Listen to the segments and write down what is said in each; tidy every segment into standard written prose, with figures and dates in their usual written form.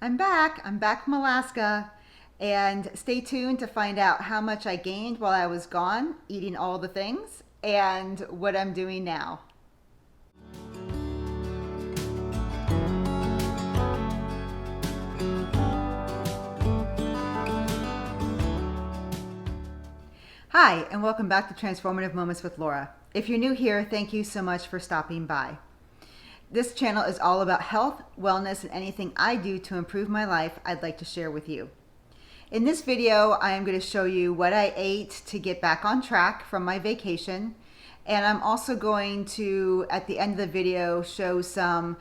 I'm back. I'm back from Alaska. And stay tuned to find out how much I gained while I was gone, eating all the things, and what I'm doing now. Hi, and welcome back to Transformative Moments with Laura. If you're new here, thank you so much for stopping by. This channel is all about health, wellness, and anything I do to improve my life I'd like to share with you. In this video, I am going to show you what I ate to get back on track from my vacation. And I'm also going to, at the end of the video, show some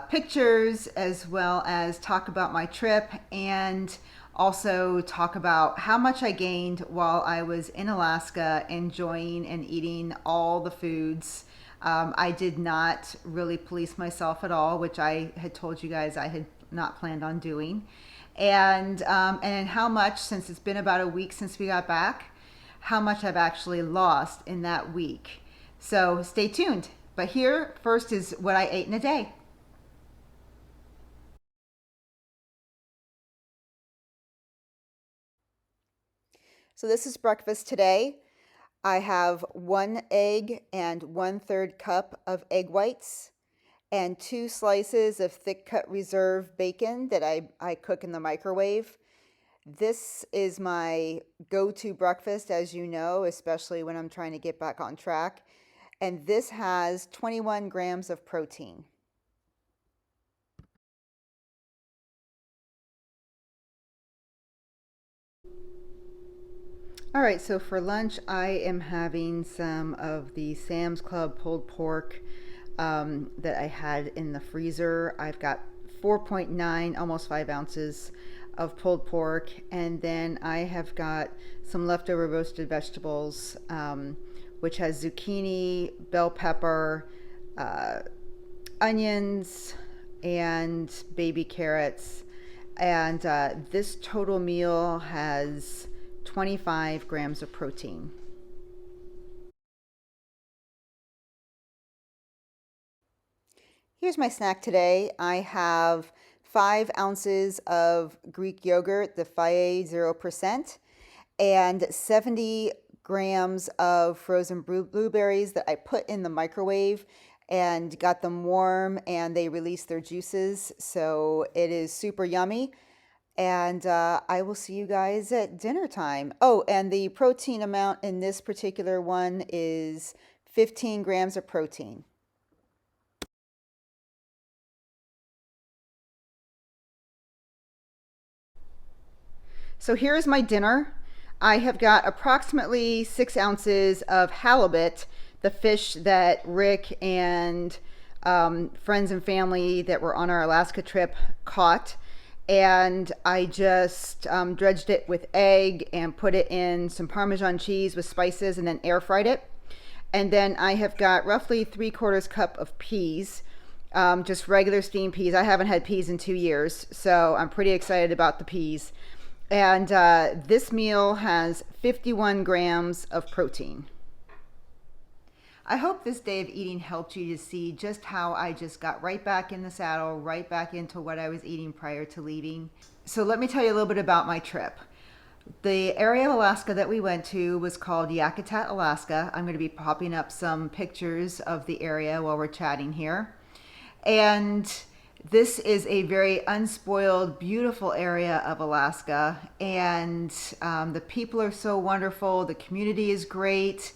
pictures as well as talk about my trip and also talk about how much I gained while I was in Alaska enjoying and eating all the foods. I did not really police myself at all, which I had told you guys I had not planned on doing. And how much, since it's been about a week since we got back, how much I've actually lost in that week. So stay tuned. But here first is what I ate in a day. So this is breakfast today. I have 1 egg and 1/3 cup of egg whites and 2 slices of thick cut reserve bacon that I cook in the microwave. This is my go-to breakfast, as you know, especially when I'm trying to get back on track. And this has 21 grams of protein. All right, so for lunch, I am having some of the Sam's Club pulled pork that I had in the freezer. I've got 4.9, almost 5 ounces of pulled pork, and then I have got some leftover roasted vegetables, which has zucchini, bell pepper, onions, and baby carrots. And this total meal has 25 grams of protein. Here's my snack today. I have 5 ounces of Greek yogurt, the Faye 0%, and 70 grams of frozen blueberries that I put in the microwave and got them warm, and they released their juices. So it is super yummy. And I will see you guys at dinner time. Oh, and the protein amount in this particular one is 15 grams of protein. So here's my dinner. I have got approximately 6 ounces of halibut, the fish that Rick and friends and family that were on our Alaska trip caught. And I just dredged it with egg and put it in some Parmesan cheese with spices and then air fried it. And then I have got roughly 3/4 cup of peas, just regular steamed peas. I haven't had peas in 2 years, so I'm pretty excited about the peas. And this meal has 51 grams of protein. I hope this day of eating helped you to see just how I just got right back in the saddle, right back into what I was eating prior to leaving. So let me tell you a little bit about my trip. The area of Alaska that we went to was called Yakutat, Alaska. I'm going to be popping up some pictures of the area while we're chatting here. And this is a very unspoiled, beautiful area of Alaska. And the people are so wonderful. The community is great.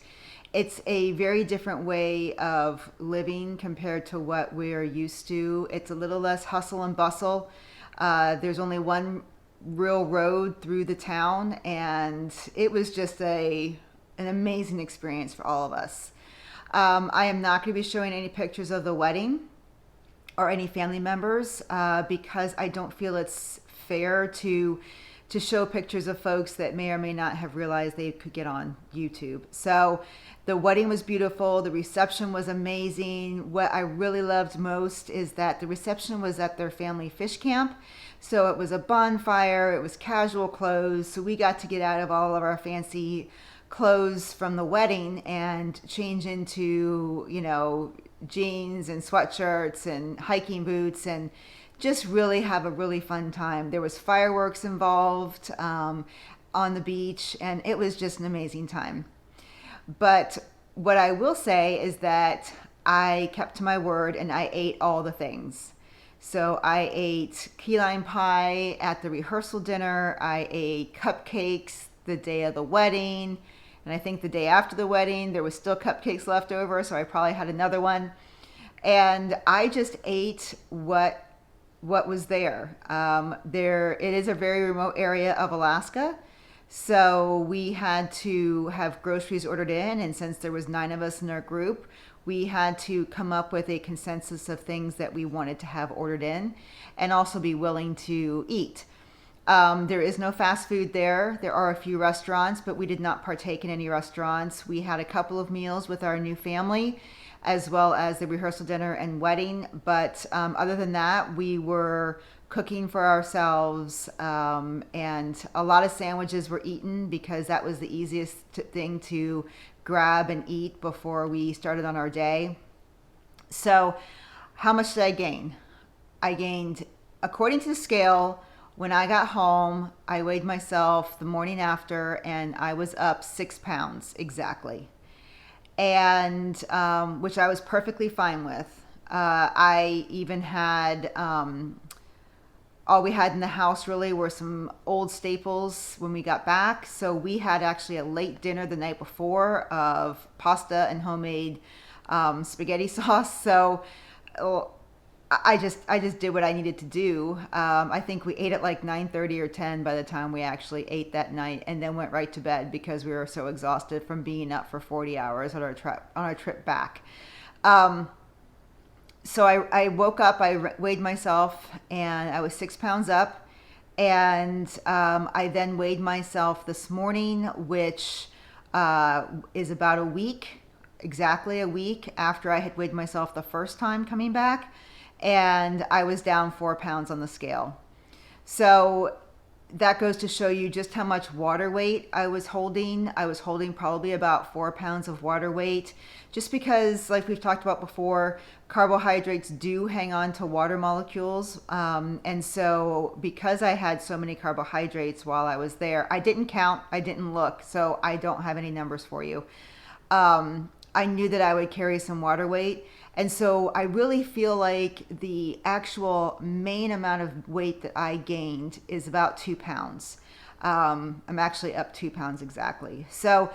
It's a very different way of living compared to what we're used to. It's a little less hustle and bustle. There's only one real road through the town, and it was just an amazing experience for all of us. I am not going to be showing any pictures of the wedding or any family members because I don't feel it's fair to show pictures of folks that may or may not have realized they could get on YouTube. So the wedding was beautiful. The reception was amazing. What I really loved most is that the reception was at their family fish camp. So it was a bonfire. It was casual clothes. So we got to get out of all of our fancy clothes from the wedding and change into, jeans and sweatshirts and hiking boots and just really have a really fun time. There was fireworks involved on the beach, and it was just an amazing time. But what I will say is that I kept to my word and I ate all the things. So I ate key lime pie at the rehearsal dinner. I ate cupcakes the day of the wedding. And I think the day after the wedding, there was still cupcakes left over. So I probably had another one. And I just ate what was there. It is a very remote area of Alaska. So we had to have groceries ordered in, and since there was 9 of us in our group, we had to come up with a consensus of things that we wanted to have ordered in and also be willing to eat. There is no fast food there. There are a few restaurants, but we did not partake in any restaurants. We had a couple of meals with our new family, as well as the rehearsal dinner and wedding. But other than that, we were cooking for ourselves, and a lot of sandwiches were eaten because that was the easiest thing to grab and eat before we started on our day. So, how much did I gain? I gained, according to the scale, when I got home, I weighed myself the morning after and I was up 6 pounds exactly. And which I was perfectly fine with. I even had, all we had in the house really were some old staples when we got back. So we had actually a late dinner the night before of pasta and homemade spaghetti sauce. So I just did what I needed to do. I think we ate at like 9:30 or 10 by the time we actually ate that night, and then went right to bed because we were so exhausted from being up for 40 hours on our trip back. So I woke up, I weighed myself, and I was 6 pounds up. And I then weighed myself this morning, which is about exactly a week after I had weighed myself the first time coming back. And I was down 4 pounds on the scale. So that goes to show you just how much water weight I was holding. I was holding probably about 4 pounds of water weight, just because, like we've talked about before, carbohydrates do hang on to water molecules. And so because I had so many carbohydrates while I was there, I didn't count, I didn't look, so I don't have any numbers for you. I knew that I would carry some water weight. And so I really feel like the actual main amount of weight that I gained is about 2 pounds. I'm actually up 2 pounds exactly. So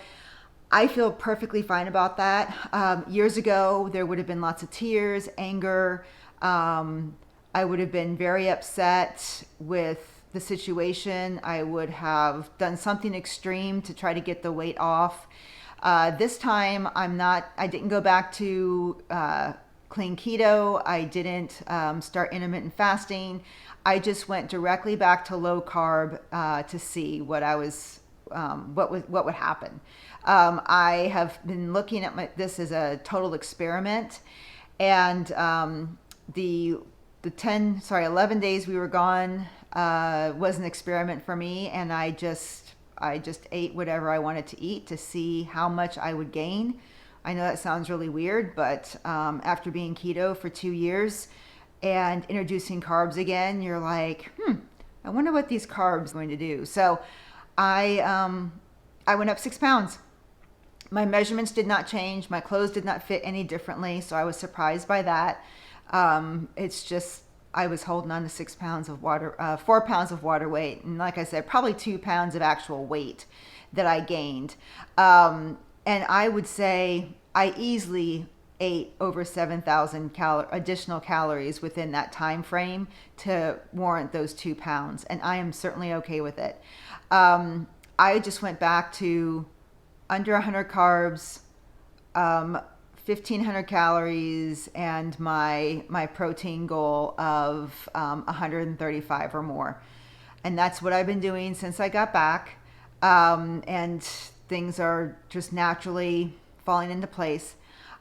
I feel perfectly fine about that. Years ago, there would have been lots of tears, anger. I would have been very upset with the situation. I would have done something extreme to try to get the weight off. This time I didn't go back to clean keto. I didn't start intermittent fasting. I just went directly back to low carb to see what would happen. I have been looking at this as a total experiment, and the 11 days we were gone was an experiment for me, and I just ate whatever I wanted to eat to see how much I would gain. I know that sounds really weird, but after being keto for 2 years and introducing carbs again, you're like, I wonder what these carbs are going to do. So I went up 6 pounds. My measurements did not change. My clothes did not fit any differently, so I was surprised by that. It's just, I was holding on to 6 pounds of water, 4 pounds of water weight. And like I said, probably 2 pounds of actual weight that I gained. And I would say I easily ate over 7,000 additional calories within that time frame to warrant those 2 pounds. And I am certainly okay with it. I just went back to under 100 carbs, 1,500 calories, and my protein goal of 135 or more. And that's what I've been doing since I got back. And things are just naturally falling into place.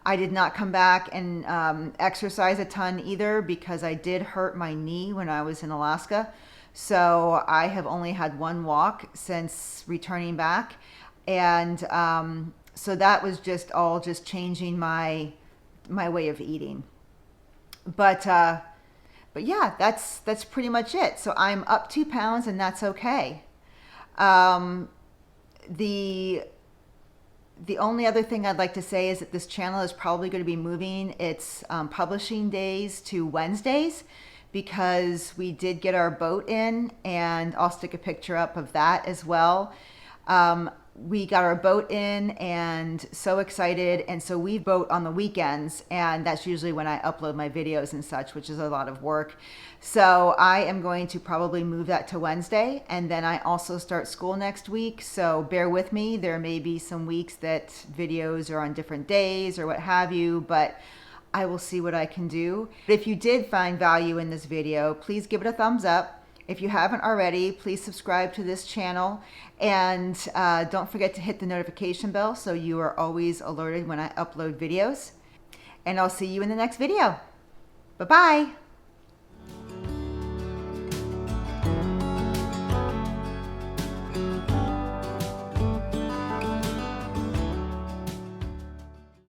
I did not come back and exercise a ton either, because I did hurt my knee when I was in Alaska. So I have only had one walk since returning back. And so that was just changing my way of eating. But But yeah, that's pretty much it. So I'm up 2 pounds, and that's okay. Um, the the only other thing I'd like to say is that this channel is probably going to be moving its publishing days to Wednesdays, because we did get our boat in, and I'll stick a picture up of that as well. We got our boat in and so excited, and so we boat on the weekends, and that's usually when I upload my videos and such, which is a lot of work. So I am going to probably move that to Wednesday, and then I also start school next week, so bear with me. There may be some weeks that videos are on different days or what have you, but I will see what I can do. If you did find value in this video, please give it a thumbs up. If you haven't already, please subscribe to this channel, and don't forget to hit the notification bell so you are always alerted when I upload videos. And I'll see you in the next video. Bye-bye.